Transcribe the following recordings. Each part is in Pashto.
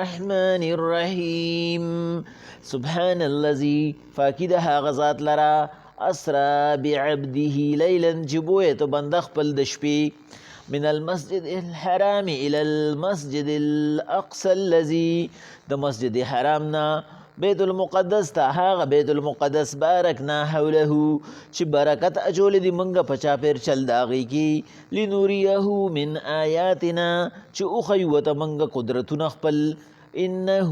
الرحمن الرحیم سبحان الذي فاکدها غزات لرا اسرا بعبده لیلا جبویت بند خپل د شپې من المسجد الحرام الى المسجد الاقصى الذي د مسجد حرام نا بیت المقدس تا هغه بیت المقدس بارکنا حوله چې برکت اچول دی منګه پچا پیر چل داغي کی لنوریه من آیاتنا چې اخیوت منګه قدرتونه خپل انه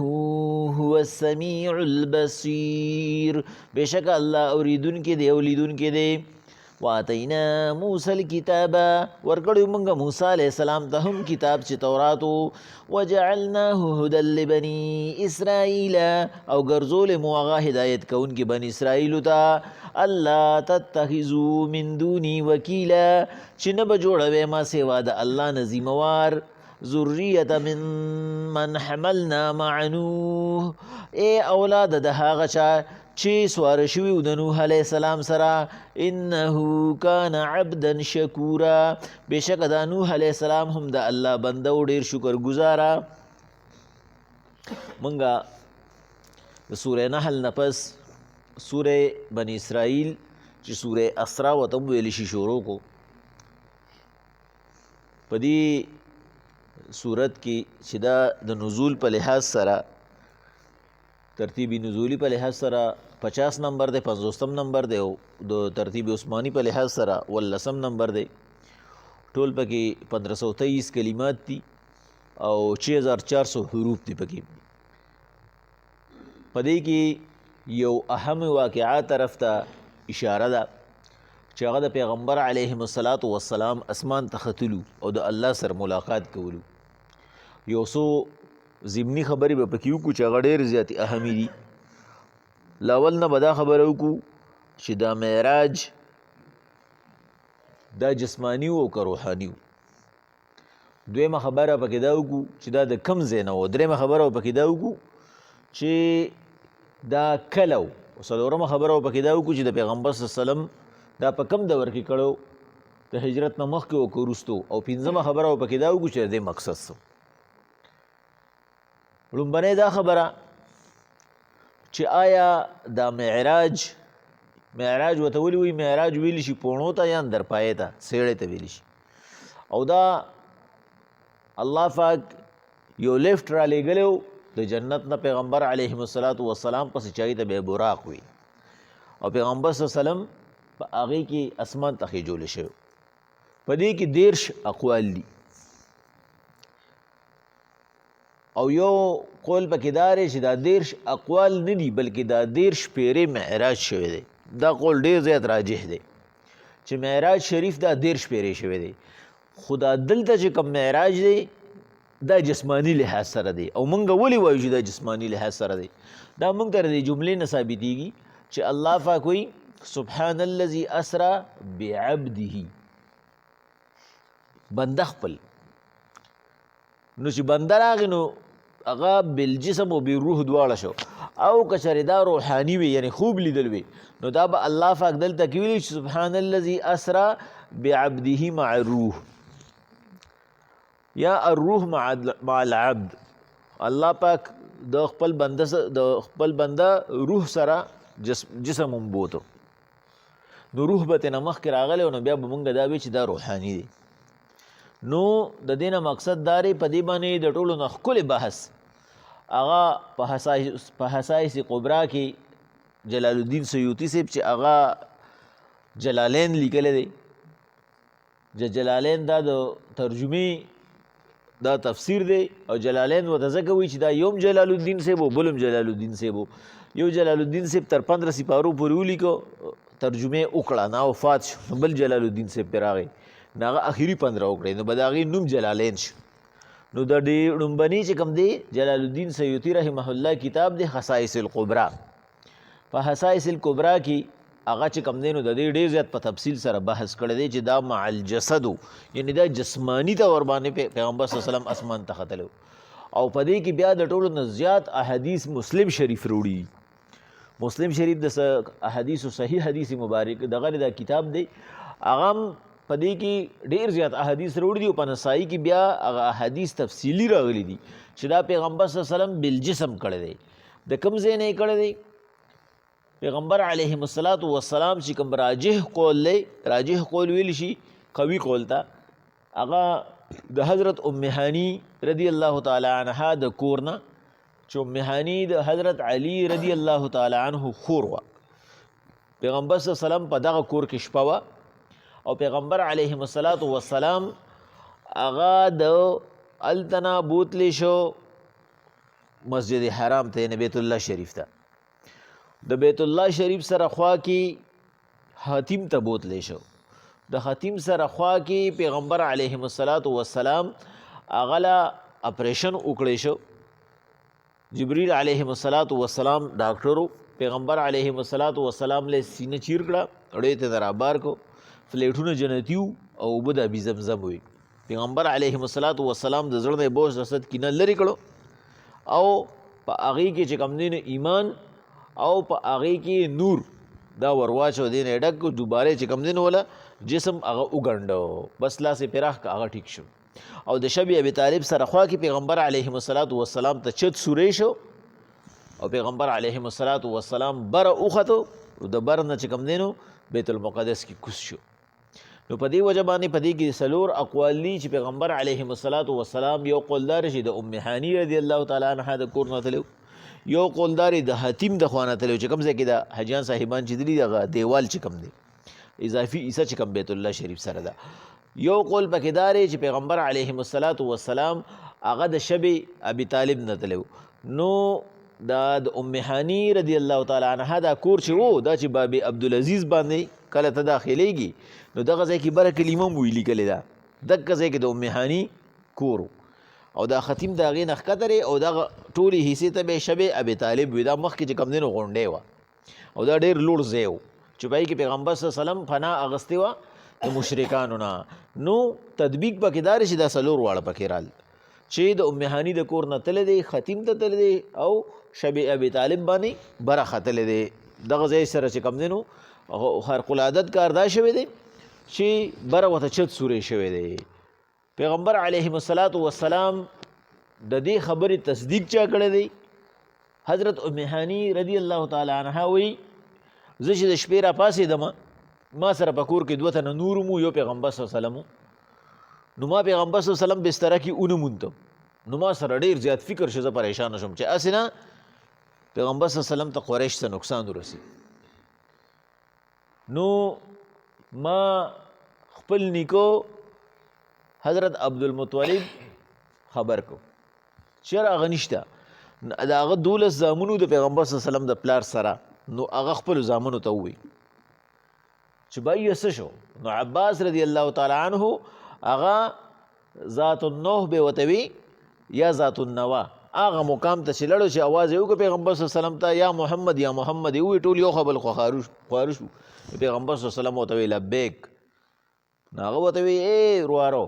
هو السمیع البصیر بشک الله اوریدون کې دی اولیدون کې دی واتینا موسی الکتاب ورکړو موږ موسی علیہ السلام ته هم کتاب چې تورات وجعلناه هدى لبني اسرائیل او ګرځول مو هغه هدایت کوونکي بني اسرائیل ته الله تتخذوا من دوني وکیلا چې نه به جوړوي ما سوا د الله نه ذمہوار ذریه من حملنا مع نوح ای اولاد د هغه چا چې سوار شوي د نوح علیه السلام سره انه کان عبدا شکورا بشک دا نوح علیه السلام هم د الله بنده او ډیر شکر گزاره منګه د سوره نحل نفس سوره بنی اسرائیل چې سوره اسرا وته ویل شي شروع کو په دې صورت کې چې دا د نزول په لحاظ سره ترتیبی نزولی په لحاظ سره 50 نمبر دی 50 نمبر دی او د ترتیب عثمانی په لحاظ سره 18 نمبر دی ټول پکې 1523 کلمات دي او 6400 حروف دي پکې پدې کې یو اهم واقعا طرف ته اشاره ده چې هغه د پیغمبر علیه السلام اسمان ته ختلو او د الله سره ملاقات کولو یو څو ضمنی خبرې به پکې وکړو چې هغه ډېرې زیاتې اهمې دي لاول نه به دا خبره وکړو چې دا معراج دا جسمانی و که روحاني و دویمه خبره پکې دا وکړو چې دا د کم ځای نه و درېیمه خبره پکې دا وکړو چې دا کله و څلورمه خبره پکې دا وکړو چې د پیغمبر صلی الله علیه وسلم دا په کم دور کې کړو د هجرت نه مخکې و که وروستو او پنځمه خبره پکې دا وکړو چې د دې مقصد څه لومبنۍ دا خبره چې آیا دا معراج ورته ولې وایي معراج ویلی شي پوڼو ته یا اندرپایې ته سیړې ته ویلی شي او دا الله پاک یو لیفټ را لېږلی و د جنت نه پیغمبر علیهم السلام پسې چاغې ته بیا براق وي او پیغمبر صلی الله علیه وسلم په هغې کې اسمان ته خېجولی شوی په دې کې 13 اقوال دي او یو قول پکې دا دی چې دا 13 اقوال نه دي بلکې دا 13 پیرې معراج شوی دی دا قول ډېر زیات راجح دی چې معراج شریف دا 13 پیرې شوی دی خو دا دلته چې کوم معراج دی دا جسمانی لحاظ سره دی او موږ ولې وایو چې دا جسمانی لحاظ سره دی دا موږ ته د جملې نه ثابتېږي چې الله پاک وایي سبحان الذي اسرا بعبده بنده خپل نو چې بنده راغی نو هغه بالجسم او بالروح دواړه شو او که چېرې دا روحاني وي یعنی خوب لیدل وي نو دا به الله پاک دلته کې ویلي چې سبحان الذي اسرا بعبده مع الروح یا الروح مع العبد الله پاک د خپل بنده روح سره جسم هم بوتو نو روح به ترې نه مخکې راغلی نو بیا به مونږ دا وی چې دا روحاني دی نو د دې نه مقصد دا دی په دې باندې د ټولو نه ښکلی بحث هغه په حسایس قبرا کې جلال الدین سیوطي صاحب چې هغه جلالین لیکلی دی جلالین دا د ترجمې دا تفسیر دی او جلالین ورته ځکه وایي چې دا یوم جلال الدین صاحب و بل هم جلال الدین صاحب و یو جلال الدین صاحب تر 15 سپارو پورې ولیکو ترجمه وکړه نه وفات شو بل جلال الدین صاحب پرې راغی نو هغه اخري 15 وکړې نو به د هغې نوم جلالین شو نو د لومبني چې کوم دی جلال الدین سیوطي رحمه الله کتاب دی خصائص القبرا په خصائص القبرا کې هغه چې کوم دی نو د دې ډېر زیات په تفصیل سره بحث کړی دی چې دا مع الجسد یعنی دا جسمانی طور باندې پیغمبر صلی الله علیه وسلم اسمان ته ختلی او په دې کې بیا د ټولو نه زیات احادیث مسلم شریف وروړي مسلم شریف د احادیث صحیح حدیث مبارک دغه دا کتاب دی هغه په دې کې ډېر زیات احادیث راوړي دي او په نسایي کې بیا هغه احادیث تفصیلي راغلي دي چې دا پیغمبر صلی الله علیه وسلم بالجسم کړی دی. د کوم ځای نه یې کړی دی؟ پیغمبر علیه السلام چې کوم راجح قول دی، راجح قول ویل شي قوي قول ته، هغه د حضرت ام هانی رضی الله تعالی عنها د کور نه، چې ام هانی د حضرت علی رضی الله تعالی عنه خور وه. پیغمبر صلی الله علیه وسلم په دغه کور کې شپه وه او پیغمبر علیه السلام هغه د التنا بوتلی شو مسجد حرام ته، بیت الله شریف ته. د بیت الله شریف سره خوا کې حتیم ته بوتلی شو. د حتیم سره خوا کې پیغمبر علیه السلام هغه له اپریشن وکړی شو. جبریل علیه السلام ډاکټرو، پیغمبر علیه السلام له سینه چیر کړه، اړې ته درابار کو، فلیټونه جنتی وو او اوبه د ابي زمزم وي. پیغمبر علیه السلام د زړه نه بوج رسد کینه لرې کړو او په هغې کې چې کوم دی نو ایمان او په هغې کې نور دا ورواچو، دی نه یې ډک کړو، دوباره چې کوم دی نو وله جسم هغه وګنډو، بس لاس یې پراخ که هغه ټیک شو. او د شب ابي طالب سره خوا کې پیغمبر علیه السلام ته چت سوری شو او پیغمبر علیه السلام بره وختو او د بر نه چې کوم دی نو بیت المقدس کې کوز شو. نو په دې وجه باندې په دې کې څلور اقوال دي چې پیغمبر علیه السلام یو قولدار چې د ام هانی رضی الله تعالی عنها د کور نه تلو، یو قولدار د حتیم د خوا نه تلو چې کوم ځای کې د حجیان صاحبان چې دي دغه دیوال چې کوم دی اضافي عیسه چې کوم بیت الله شریف سره ده. یو قول پکې دا دی چې پیغمبر علیه السلام هغه د شب ابي طالب نه تلو. نو دا د ام هانی رضی الله تعالی عنها دا کور چې وو دا چې باب عبدالعزیز باندې کله ته داخلیږي نو دغه ځای کې بره کلمه مو یې لیکلې ده، دغه ځای کې د ام هانی کور او دا ختیم د هغې نه ښکته او دغه ټولې حصې ته به یې شب ابي طالب وي. دا مخکې چې کوم دی نو غونډۍ وه او دا ډېر لوړ ځای و چې په هغې کې پیغمبر صلی الله علیه وسلم پناه اغوستې وه د مشرکانو نه. نو تطبیق پکې دا چې دا څلور واړه پکې رال چې د ام هانی د کور نه تللی دی، ختیم ته تللی دی او شب ابي طالب باندې بره ختلی دی. دغه ځای سره چې کوم دی نو خارق العادت کار دا شوی دی چې بره ورته چت سوری شوی دی. پیغمبر علیه السلام د دې خبرې تصدیق چا کړی دی؟ حضرت ام هانی رضی الله تعالی عنها وی زه چې د شپې را پاڅېدم ما سره په کور کې دوه تنه نور مو، یو پیغمبر صلی الله علیه وسلم. نو ما پیغمبر صلی الله علیه وسلم بستره کې ونه موندم، نو ما سره ډېر زیات فکر شو، زه پریشانه شوم چې هسې نه پیغمبر صلی الله علیه وسلم ته قریش ته نقصان ورسي. نو ما خپل نیکو حضرت عبدالمطلب خبر کو چې هغه نشته، د هغه 12 زامنو د پیغمبر صلی الله علیه وسلم د پلار سره. نو هغه خپلو زامنو ته ووایي چې بای یې څه شو؟ نو عباس رضی الله تعالی عنه هغه ذات النوح به ورته وي یا ذات النوا، هغه مقام ته چې لړو چې اواز یې وکړو پیغمبر صلی الله علیه وسلم ته یا محمد یا محمد یې ووایي، ټول یو خبل خواره شو. پیغمبر صلی الله علیه وسلم ورته وی لبیک. نو هغه ورته وی ای روارو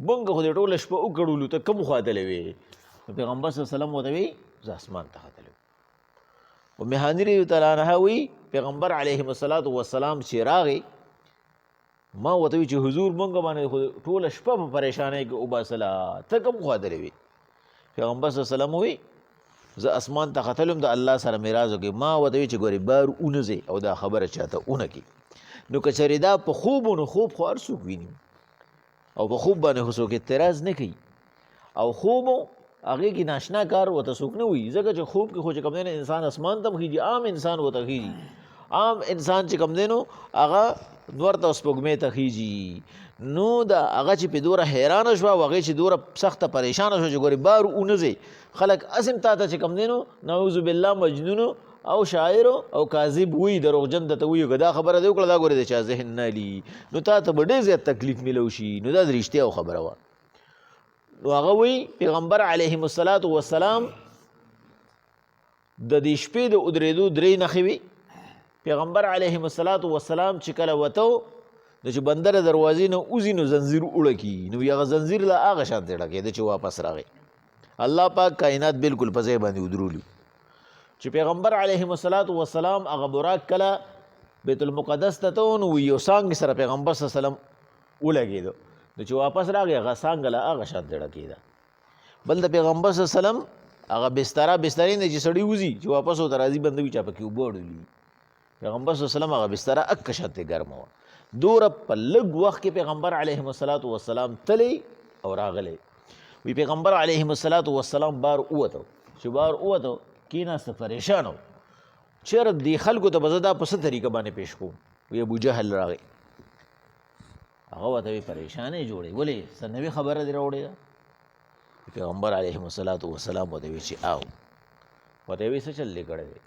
مونږ خو دې ټوله شپه وکړولو ته کوم خوا تللی وې؟ نو پیغمبر صلی الله علیه وسلم ورته وی زه اسمان ته ختلی. ام هانی رضی تعالی عنها وی پیغمبر علیه السلام چې راغی ما ورته وی چې حضور مونږ باندې خو ټوله شپه په پریشانۍ کې وباسله، ته کوم خوا تللی وې؟ پیغمبر صلی الله علیه وسلم وی زه اسمان ته ختلم د الله سره معراج وکړې. ما ورته وی چې ګورې بار ونه ځې او دا خبره چاته ونه کړي. نو که چېرې دا په خوب نو خوب خو هر څوک ویني او په خوب باندې خو څوک اعتراض نه کوي، او خوب هغې کې ناشنا کار ورته څوک نه وایي، ځکه چې خوب کې خو چې کوم دی نو انسان اسمان ته هم خیږي، عام انسان ورته خیږي، عام انسان چې کوم دی نو هغه نور ته سپوږمۍ ته خیږي. نو د هغه چې په دوره حیرانه شوه او هغې چې دوره سخته پریشانه شوه چې ګورې بار ونه ځې، خلک اسم تا ته چې کوم دی نو نعوذ بالله مجنون او شاعر او کاذب وي، دروغجن درته وي، که دا خبره دې وکړه دا ګورې د چا ذهن نه لي نو تا ته به ډېر زیات تکلیف میلو شي. نو دا د رښتیا خبره وه. نو هغه وی پیغمبر علیه السلام د دې شپې د ودرېدو 3 نښې وي. پیغمبر علیه السلام چې کله وته نو چې بندر دروازې نه وځي نو زنځیر اوړه کي، نو هغه زنځیر له هغه شان تېړه کېده چې واپس راغی. الله پاک کائنات بالکل په ځای باندې ودرولي. چې پیغمبر علیه السلام هغه براق کله بیت المقدس ته ته نو یو څانګې سره پیغمبر صلی الله علیه وسلم ولګېدو. نو چې واپس راغی هغه څانګه له هغه شان ډډه کېده. بل د پیغمبر صلی الله علیه وسلم هغه بسترې نه چې سړی وځي چې واپس ورته راځي بنده وي چا پکې اوبه اړولي. پیغمبر صلی الله علیه وسلم هغه بستره اکه شانتې ګرمه وه. دوره په لږ وخت کې پیغمبر علیهم الصلاة والسلام تلی او راغلی. وی پیغمبر علیهم الصلاة والسلام بار ووته. چې بار ووته کېناسته پریشان و. چېرې دې خلکو ته به زه دا په څه طریقه باندې پیش کوم. وی ابوجهل راغی. هغه ورته وی پریشانې جوړې ولې څه نوې خبره دې راوړې ده. پیغمبر علیهم الصلاة والسلام ورته وی چې آو. ورته وی څه چل دې کړی دی.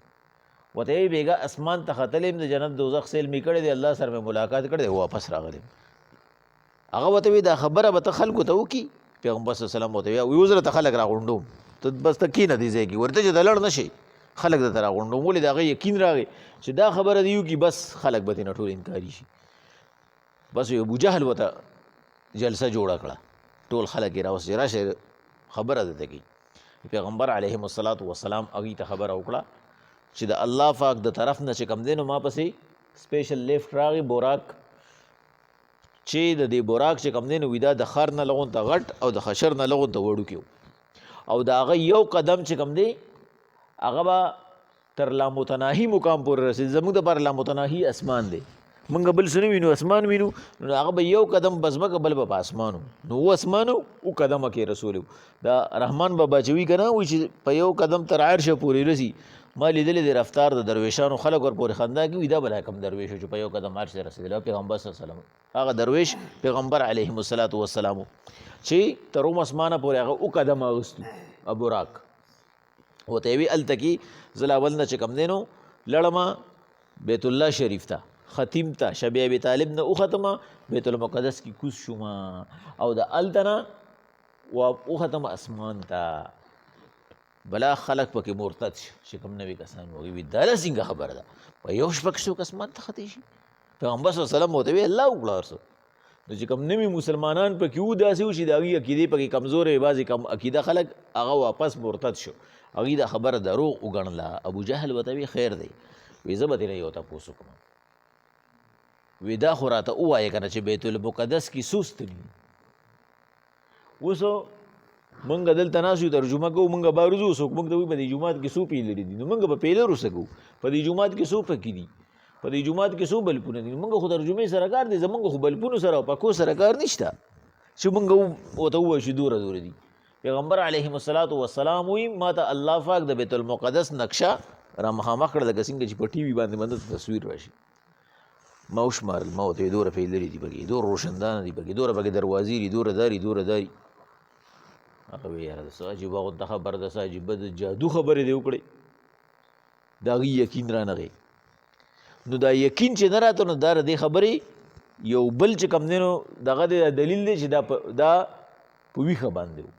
ورته وی بیګا اسمان ته ختلی یم د جنت دوزخ سیل مې کړی دی الله سره مې ملاقات کړی دی واپس راغلی. هغه ورته وی دا خبره به ته خلکو ته وکړي. پیغمبر صلی الله علیه وسلم ورته وی اوس درته خلک راغونډوم ته بس ته کښېنه دې ځای کې ورته چې ته لړ نه شي خلک درته راغونډوم. ولې د هغه یقین راغی چې دا خبره دې وکړي بس خلک به ترېنه ټول انکاري شي. بس ابوجهل ورته جلسه جوړه کړه. ټول خلک یې راوستي راشئ خبره درته کوي. پیغمبر علیهم الصلاة والسلام هغوی ته خبره وکړه چې د الله پاک د طرف نه چې کوم دی نو ما پسې سپیشل لیفټ راغی بوراک چې د دې بوراک چې کوم دی نو وي دا د خر نه لغونته غټ او د خشر نه لغونته وړوکی و او د هغه یو قدم چې کوم دی هغه به تر لامتناهي مقام پورې رسېد. زموږ دپاره لامتناهي اسمان دی. موږ بل څه نه وینو اسمان وینو نو هغه به یو قدم په ځمکه بل به په اسمان و. نو و اسمان و قدمه کې رسول و. دا رحمان بابا چې وي که نه وایي چې په یو قدم تر عرشه پورې رسي. ما لیدلی دی رفتار د درویشانو خلک ورپورې خندا کوي دا بلا کم درویش چې په یو قدم عرش ته رسېدلی او پیغمبر صلی الله علیه وسلم هغه درویش پیغمبر علیهم الصلاة والسلام چې تر اوم اسمانه پورې هغه او قدم اغوستو ابوراک. ورته وي هلته کې زه لا اول نه چې کوم دی نو لړمه بیت الله شریف ته ختیم ته شب ابي طالب نه وختمه بیت المقدس کې کوز شومه او د هلته نه وختمه اسمان ته. بلا خلک پکې مرتد شي چې کوم نوي کسان وایي وي دا څنګه خبره ده په یو شپه کې څوک اسمان ته ختې شي. پیغمبر صلی الله علیه وسلم ورته وی الله وکړه هر څه. نو چې کوم نوي مسلمانان پکې وو داسې و چې د هغوی عقیدې پکې کمزورې بعضې کم عقیده خلک هغه واپس مرتد شو. هغوی دا خبره دروغ وګڼله. ابوجهل ورته وی خیر دی وی زه به ترې یو تپوس وکړم. وی دا خو راته ووایه که نه چې بیت المقدس کې څو ستني اوس مونږ دلته ناست یو ترجمه کوو مونږ بارځو څوک مونږ ته وایي په دې جومات کې څو پیلرې دي نو مونږ به پیلرو څه کوو. په دې جومات کې څو پکې دي په دې جومات کې څو بلپونه دي. مونږ خو ترجمې سره کار دی زمونږ خو بلپونو سره او پکو سره کار نشته چې مونږ ورته ووایو چې دوره دوره دي. پیغمبر علیهم الصلاة والسلام وایي ما ته الله پاک د بیت المقدس نقشه را مخامخ کړه لکه څنګه چې په ټي وي باندې باندې تصویر راشي. ما وشمارل ما ورته دوره پیلرې دي پکې دوره روشندانه دي پکې دوره پکې دروازې دي دوره داري دوره داري. هغه وی یاره د څه عجیبه غونته خبره ده څه عجیبه د جادو خبرې دې وکړې د هغې یقین رانغی. نو دا یقین چې نه راته نو دا د دې خبرې یو بل چې کوم دی نو دغه د دلیل دی چې دا په ویښه باندې و.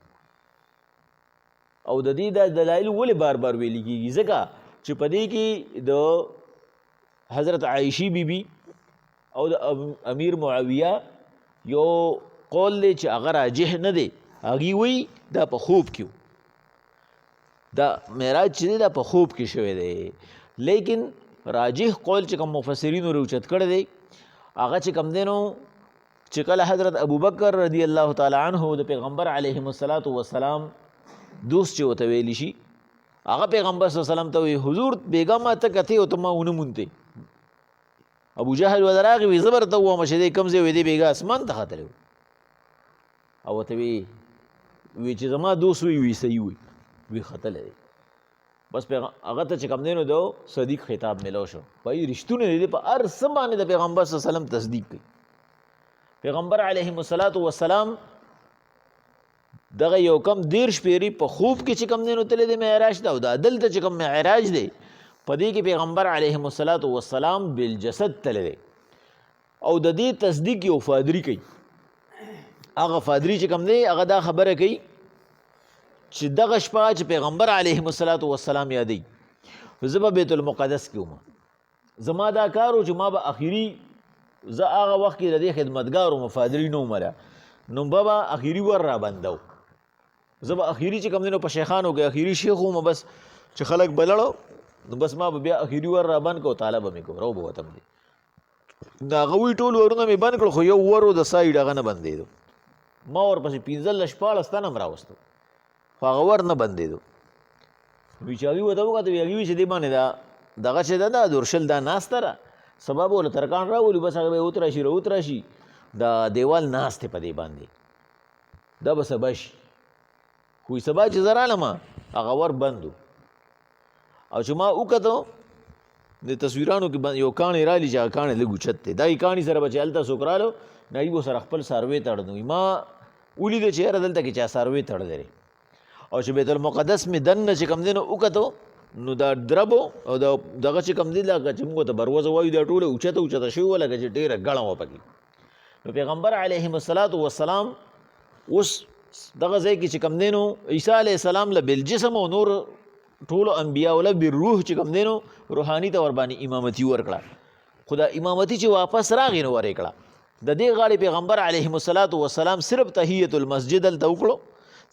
او د دې دا دلایل ولې بار بار ویلي کېږي ځکه چې په دې کې د حضرت عایشې بیبي او د امیر معاویه یو قول دی چې هغه راجح نه دی. هغوی وایي دا په خوب کې دا معراج چې دی دا په خوب کې شوی دی. لیکن راجح قول چې کوم مفسرینو روچت کړی دی هغه چې کوم دی نو چې کله حضرت ابوبکر رضی الله تعالی عنه د پیغمبر علیهم الصلاة والسلام دوست چې ورته ویلی شي هغه پیغمبر صلی الله علیه وسلم ته وایي حضور بیګا ما ته کتې او ته ما ونه مونتې. ابوجهل ورته راغی وایي زه به درته ووایم چې دی کوم ځای وی دی بیګا اسمان ته ختلی و او ورته وی چې زما دوست وی صحیح وی ختلی دی. بس هغه ته چې کوم دی نو د صدیق خطاب میلاو شو. وایي رښتونه دی په هر څه باندې د پیغمبر صلی الله علیه وسلم تصدیق کوي. پیغمبر علیهم الصلاة والسلام دغه یو کم 13 پیری په خوب کې چې کوم دی نو تللی دی معراج ته او دا دلته چې کوم معراج دی په دې کې پیغمبر علیهم الصلاة والسلام بالجسد تللی دی او د دې تصدیق یو فادری کوي. هغه فادری چې کوم دی هغه دا خبره کوي چې دغه شپه چې پیغمبر علیهم الصلاة والسلام یادوي زه به بیت المقدس کې وم. زما دا کار و چې ما به اخري زه هغه وخت کې د دې خدمتګار وم فادري نه وم نو به اخري ور را بندو. زه به اخري چې کوم دی نو په شیخانو کې اخري شیخ وم بس چې خلک به لړو نو بس ما به بیا اخري ور را بند کو طالبه مې کو رو به وتم دی د هغه وی ټول ورونه مې بند کړل خو یو ورو د سایډ هغه نه بندېدو ما ورپسې 15 شپاړس تنه هم راوستو خو هغه ور نه بندېدو وی چې هغوی ورته وکتل وي هغوی وي چې دې باندې دا دغه چې ده دا دورشل دا ناسته ده سبا به ورله ترکان راولي بس هغه به وتراشي راوتراشي دا دیوال ناست دی په دې باندې دا به سبا شي خو سبا چې زه رالمه هغه ور بند او چې ما وکتو د تصویرانو کې یو کاڼی رالي چې هغه کاڼی لږ اوچت دی دا کاڼي سره به چې هلته څوک راغلو نو هغوی به سره خپل څاروی تړ ما ولیدو چې یاره دلته کې چا څاروی تړلی دی او چې بیت المقدس مې دننه چې کوم دی نو وکتو نو دا دربو او دغه چې کوم دی لکه چې موږ ته بروزه وایو دا ټوله اوچته اوچته شوي وه لکه چې ډېره ګڼه وه پکې نو پیغمبر علیهم الصلاة والسلام اوس دغه ځای کې چې کوم دی نو عیسی علیه السلام له بالجسم او نور ټولو انبیاء له بالروح چې کوم دی نو روحاني ته ورباندې امامتي ورکړه خو دا امامتي چې واپس راغی نو ورې کړه د دې غاړې پیغمبر علیهم الصلاة والسلام صرف تحیت المسجد هلته وکړو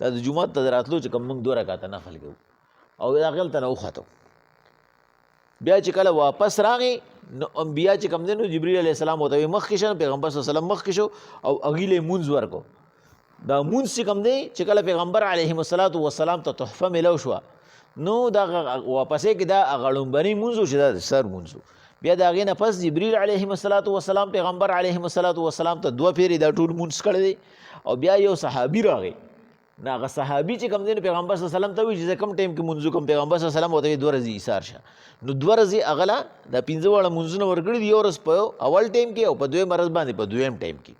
دا د جومات ته راتلو چې کوم موږ 2 رکعته نفل کوو او هغلته نه وختو بیا چې کله واپس راغی نو انبیا چې کوم دی نو جبریل علیه السلام ورته وایي مخکې شه پیغمبر صلی الله علیه وسلم مخکې شو او هغوی له یې مونځ ورکړو دا مونځ چې کوم دی چې کله پیغمبر علیهم الصلاة والسلام ته تحفه میلو شوه نو دا واپسې کې دا هغه لومبنی مونځ و چې دا د سر مونځ و بیا د هغې نه پس جبریل علیهم الصلاة والسلام پیغمبر علیهم الصلاة والسلام ته 2 پیرې دا ټول مونځ کړی دی او بیا یو صحابي راغی نو هغه صحابي چې کوم دی نو پیغمبر صلی الله علیه وسلم ته وایي چې زه کوم ټایم کې مونځ وکړم پیغمبر صلی الله علیه وسلم ورته وایي 2 ورځې ایثار شه نو 2 ورځې هغه له دا 15 واړه مونځونه ورکړي دي یو ورځ په اول ټایم کې او په 2 ورځ باندې په 2م ټایم کې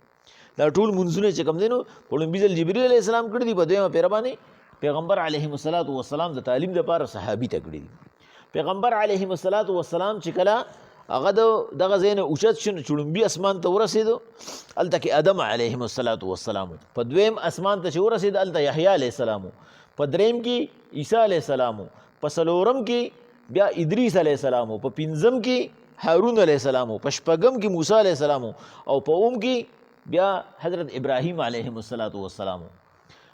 دا ټول مونځونه چې کوم دی نو په لومبي ځل جبریل علیه السلام کړي دي په 2مه پیره باندې پیغمبر علیهم الصلاة والسلام د تعلیم دپاره صحابي ته کړي دي پیغمبر علیهم الصلاة والسلام چې کله هغه دغه ځای نه اوچت شو نو چړومبي اسمان ته ورسېدو هلته کې ادم علیهم الصلاة والسلام په 2م اسمان ته چې ورسېد هلته یحیی علیه السلام په 3م کې عیسی علیه السلام په 4م کې بیا ادریس علیه السلام په 5م کې هارون علیه السلام په 6م کې موسی علیه السلام او په 9م کې بیا حضرت ابراهیم علیهم الصلاة والسلام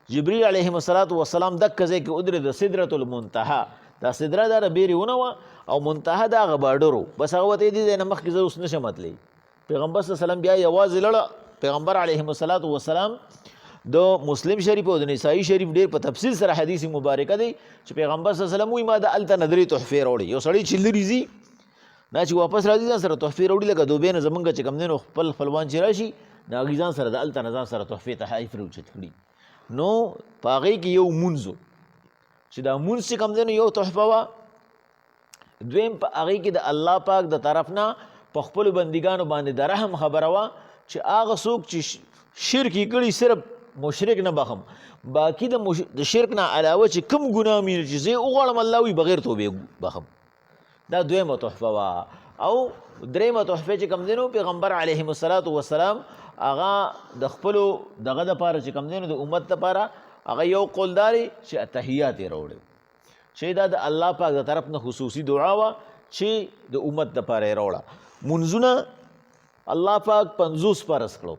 جبریل علیهم الصلاة والسلام دکه ځای کې ودرېد سدرة المنتهى دا سدره دا بیرې ونه وه او منتهه د هغه باډرو بس هغه ورته دې ځای نه مخکې زه اوس نشم تللی پیغمبر صلی الله علیه وسلم بیا یوازې لړه پیغمبر علیهم الصلاة والسلام د مسلم شریف او د نسائی شریف ډېر په تفصیل سره حدیث مبارکه دی چې پیغمبر صلی الله علیه وسلم وایي ما د هلته نه 3 تحفې راوړې یو سړی چې لرې ځي دا چې واپس راځي ځان سره تحفې راوړي لکه دوبۍ نه زمونږ چې کوم دی نو خپلوان چې راشي نو هغوی ځان سره د هلته نه ځان سره تحفې تحایف راوچت کړي نو په هغې کې یو مونځ چې دا مونځ چې کوم دی نو یو تحفه وه دویم په هغې کې د الله پاک د طرف نه په خپلو بندګانو باندې د رحم خبره وه چې هغه څوک چې شرک یې کړي صرف مشرک نه بخم باقي د شرک نه علاوه چې کوم ګناه مې چې زه وغواړم الله وي بغیر توبې بخم دا دویمه تحفه وه او درېیمه تحفه چې کوم دی نو پیغمبر علیهم الصلاة والسلام هغه د خپلو دغه دپاره چې کوم دی نو د امت دپاره هغه یو قولداري چې تحیات یې راوړی چې دا د الله پاک د طرف نه خصوصي دعا وه چې د امت دپاره یې راوړه مونځونه الله پاک 50 فرض کړو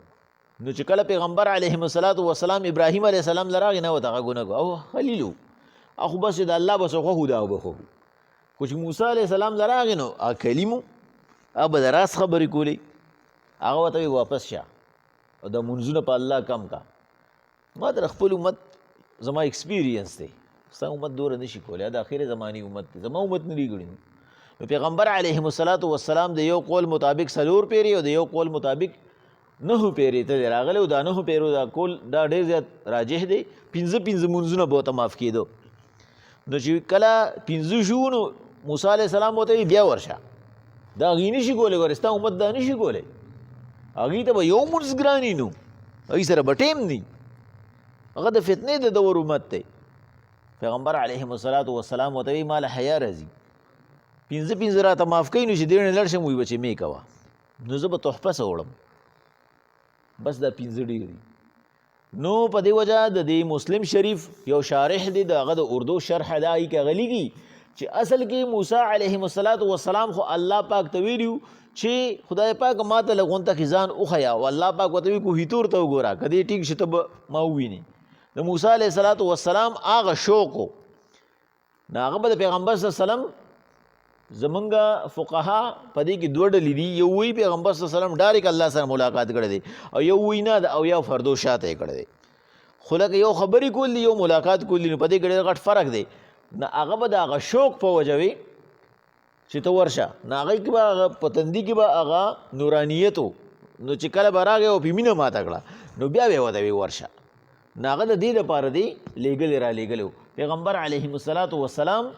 نو چې کله پیغمبر علیهم الصلاة والسلام ابراهیم علیه السلام له راغی نه ورته هغه ګناه او خلیل و خو بس د الله بس خوښو دا به خوښو خو چې موسی علیه السلام له راغی نو هغه کلیم و هغه به د راز خبرې کولې هغه ورته وایي واپس شه او دا مونځونه په الله کم کا ما در خپل امت زما ایکسپیرینس دی ستا امت دوره نشي کولی د اخر زمانی امت دی زما امت نه دی کړي نو پیغمبر علیهم الصلاة والسلام د یو قول مطابق 4 پیرې او د یو قول مطابق 9 پیرې ته دی راغلی او دا 9 پیرو دا قول دا ډېر زیات راجح دی 5 مونځونه به ورته معاف کېدو نو چې کله 5 شو نو موسی علیه السلام ورته بیا ورشه دا هغوی نشي کولی ګورې ستا امت دا نشي کولی هغوی ته به یو مونځ ګراني نو هغوی سره به ټیم دی هغه د فتنې د دور امت دی پیغمبر علیهم الصلاة والسلام ورته وایي ما له حیا راځي 5 راته معاف کوي نو چې دې نه لړ شم وایي به چې مې کوه نو زه به تحفه څه وړم بس دا 5 ډېر دي نو په دې وجه د دې مسلم شریف یو شارح دی د هغه د اردو شرح دا هغې کې غلیږي چې اصل کې موسی علیهم الصلاة والسلام خو الله پاک ته ویلي چې خدای پاک ما ته لږ غونته کې ځان وښیه او الله پاک ورته وایي کوهیتور ته وګوره که دې ټیک شي ته به ما ووینې د موسی علیه الصلاة والسلام هغه شوق و نو هغه به د پیغمبر صلی الله علیه وسلم زمونږ فقها په دې کې دوه ډلې دي. یو وایي پیغمبر صلی الله علیه وسلم ډایرک الله سره ملاقات کړی دی، او یو وایي نه د اویا فردو شاته یې کړی دی. خو لکه یو خبرې کول دي، یو ملاقات کول دي، نو په دې کې ډېر غټ فرق دی. نه هغه به د هغه شوق په وجه وي چې ته ورشه، نه هغې کې به هغه په تندي کې به هغه نورانیت و، نو چې کله به راغی او پې مینه ماته کړه نو بیا به یې ورته وي ورشه. نه هغه د دې دپاره دی لیږلی را لیږلی و. پیغمبر علیهم الصلاة والسلام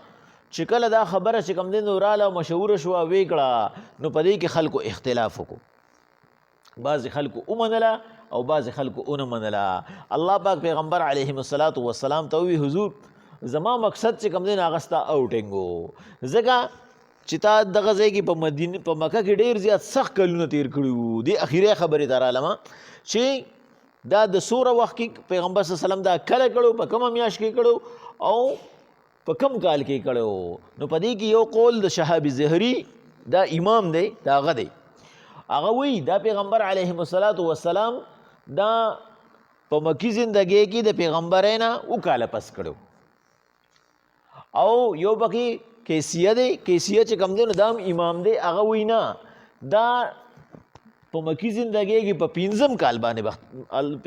چې کله دا خبره چې کوم دی نو راله مشهوره شوه ویې کړه، نو په دې کې خلکو اختلاف وکړو. بعضې خلکو ومنله او بعضې خلکو ونه منله. الله پاک پیغمبر علیهم الصلاة والسلام ته ووي حضور زما مقصد چې کوم دی نو هغه ستا اوټینګ و، ځکه چې تا دغه ځای کې په مکه کې ډېر زیات سخت کلونه تیر کړي وو. دې اخري خبرې ته رالمه چې دا د سوره وخت کې پیغمبر صلی الله علیه وسلم دا کله کړو، په کومه میاشت کې کړو او په کم کال کې کړو. نو په دې کې یو قول د شهاب زهري دا امام دی دا هغه دی، هغه وایي دا پیغمبر علیهم الصلاة والسلام دا په مکی زندګۍ کې د پیغمبرۍ نه اوه کاله پس کړو. او یو پکې کیسیه دی، کیسیه چې کوم دی نو دا هم امام دی، هغه وایي نه دا په مکی زندګۍ کې په 5م کال باندې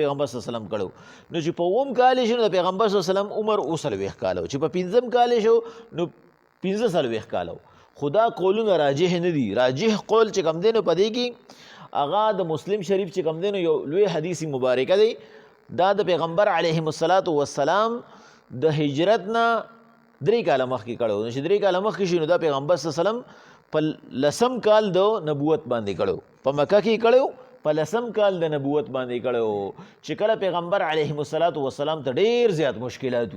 پیغمبر صلی الله علیه وسلم کړو. نو چې په 9م کال یې شو نو د پیغمبر صلی الله علیه وسلم عمر 40 کاله و، چې په 5م کال یې شو نو 45 کاله و. خدا قولونه راجح نه دي. راجح قول چې کوم دی نو په دې کې هغه د مسلم شریف چې کوم دی نو یو لوی حدیث مبارکه دی، دا د پیغمبر علیهم الصلاة والسلام د هجرت نه 3 کاله مخکې کړو. نو چې 3 کاله مخکې شي نو دا پیغمبر صلی الله علیه وسلم په 10م کال د نبوت باندې کړو، په مکه کې کړو، په 10م کال د نبوت باندې کړو. چې کله پیغمبر علیهم الصلاة والسلام ته ډېر زیات مشکلات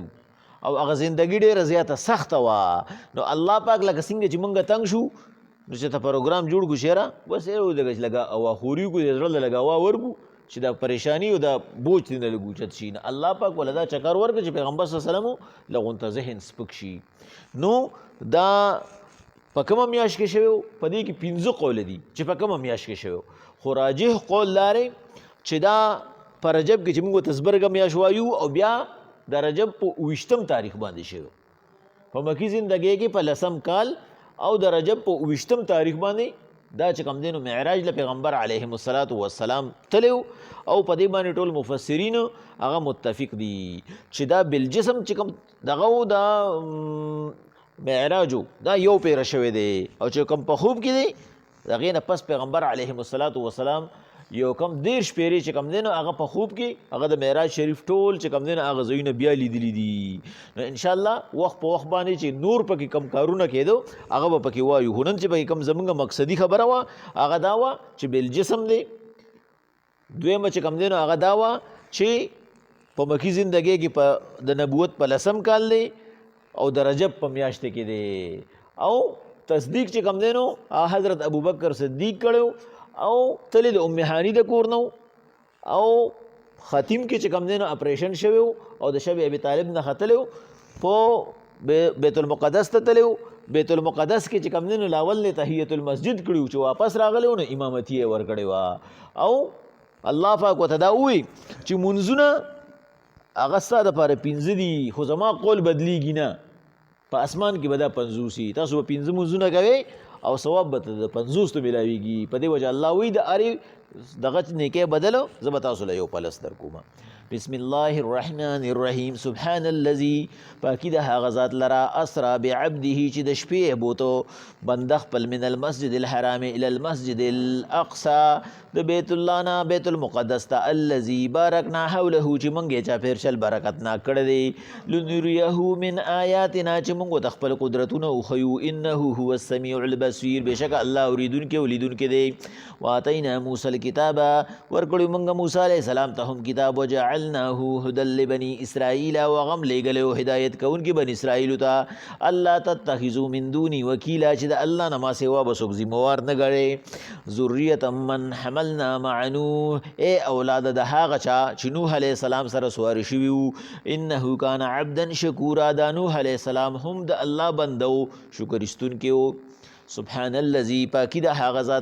او هغه زندګي ډېره زیاته سخته وه، نو الله پاک لکه څنګه چې مونږ تنګ شو نو چې ته پروګرام جوړ کړو شیره بس یې ودرېږه چې لږه هواخوري وکړو، د زړه له لږه هوا ورکړو چې دا پریشاني او دا بوج دې نه لږ اوچت شي. نه الله پاک وله دا چکر ورکړه چې پیغمبر صلی الله علیه وسلم لږ ورته ذهن سپک شي. نو دا په کومه میاشت کې شوی و؟ په دې کې 15 قول دي چې په کومه میاشت کې شوی و، خو راجح قول دا دی چې دا په رجب کې چې موږ ورته زبرګه میاشت وایو او بیا د رجب په 28م تاریخ باندې شوی په مکي زندګۍ کې په 10م کال، او د رجب په 28م تاریخ باندې دا چې کوم دی نو معراج له پیغمبر علیهم الصلاة والسلام تللی و. او په دې باندې ټول مفسرین هغه متفق دي چې دا بالجسم چې کوم دغه و دا معراجو دا یو پیره شوی دی، او چې کوم په خوب کې دی د هغې نه پس پیغمبر علیهم الصلاة والسلام یو کم 10 پیرې چې کوم دی نو هغه په خوب کې هغه د معراج شریف ټول چې کوم دی نو هغه ځایونه بیا لیدلي دي. نو انشاءالله وخت په وخت باندې چې نور پکې کم کارونه کېدو هغه به پکې وایو. خو نن چې پکې کم زمونږ مقصدي خبره وه هغه دا وه چې بالجسم دی. دویمه چې کوم دی نو هغه دا وه چې په مکي زندګۍ کې په د نبوت په 10م کال دی او د رجب په میاشت کې دی، او تصدیق چې کوم دی نو حضرت ابوبکر صدیق کړو او تلی د ام هانی د کور نو، او ختیم کې چې کوم دی نو اپریشن شوی او د شب ابي طالب نه ختلی په بیت المقدس ته تلی. بیت المقدس کې چې کوم دی نو لاول نه تحیت المسجد کړي چې واپس راغلی نو امامتي یې ورکړې وه. او الله پاک ورته دا ووایي چې منځونه هغه ستا دپاره 5 دي، خو زما قول بدلیږي نه، په اسمان کې به دا 50 وي، تاسو به 5 منځونه کوئ او ثواب به د 50 ته ملاویږي. په دې وجه الله وایي د هرې دغه نیکۍ بدله زه به تاسو له یو پلس درکوم. بسم الله الرحمن الرحیم. سبحان الذي پاکی د هغه ذات لرا اسرا بعبده چې د شپې بوتو بنده خپل من المسجد الحرام الى المسجد الاقصى د بیت الله نه بیت المقدس ته الذي بارکنا حوله چې مونږ یې چاپېرچل برکتنا کړی دی لنریه من آیاتنا چې مونږ د خپل قدرتونه وښیو انه هو السمیع البصیر بېشکه الله اورېدونکی ولیدونکی دی. واتینا موسی الکتاب ورکړو مونږ موسی علیه السلام ته هم کتاب وجعلناه هدى لبني اسرائیل وغم لګلو هدایت کوونکي بني اسرائیل ته الله تتخذوا من دوني وکیلا چې د الله نه ما سوا به څوک ذمہوار نه ګڼئ. ذریة من حملنا مع نوح ای اولاد د هغه چا چې نوح علیه السلام سره سوار شوي وو انه کان عبدا شکورا دا نوح علیه السلام هم د الله بنده و شکر ایستونکی و. سبحان الذي پاکی د هغه ذات